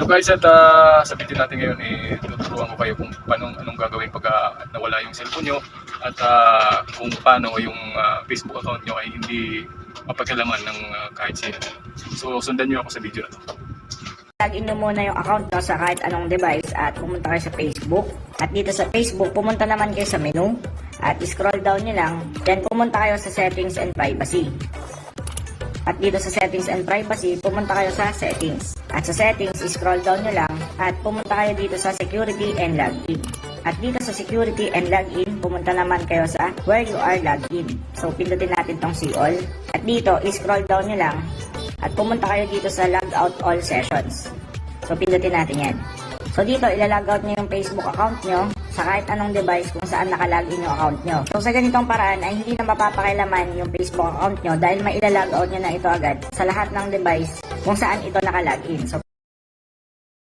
Hello guys, at sa video natin ngayon tuturuan ko kayo kung paano anong gagawin pag nawala yung cellphone nyo at kung paano yung Facebook account nyo ay hindi mapagkalaman ng kahit sino. So sundan nyo ako sa video na to. Login nyo muna yung account nyo sa kahit anong device at pumunta kayo sa Facebook. At dito sa Facebook, pumunta naman kayo sa menu at scroll down nyo lang. Then pumunta kayo sa settings and privacy. At dito sa settings and privacy, pumunta kayo sa settings. At sa settings, scroll down nyo lang at pumunta kayo dito sa security and login. At dito sa security and login, pumunta naman kayo sa where you are logged in. So pindutin natin tong see all. At dito, scroll down nyo lang at pumunta kayo dito sa log out all sessions. So pindutin natin yan. So dito, ilalog out nyo yung Facebook account nyo sa kahit anong device kung saan nakalagin yung account nyo. So sa ganitong paraan ay hindi na mapapakilaman yung Facebook account nyo dahil mailalog out nyo na ito agad sa lahat ng device kung saan ito nakalagin. So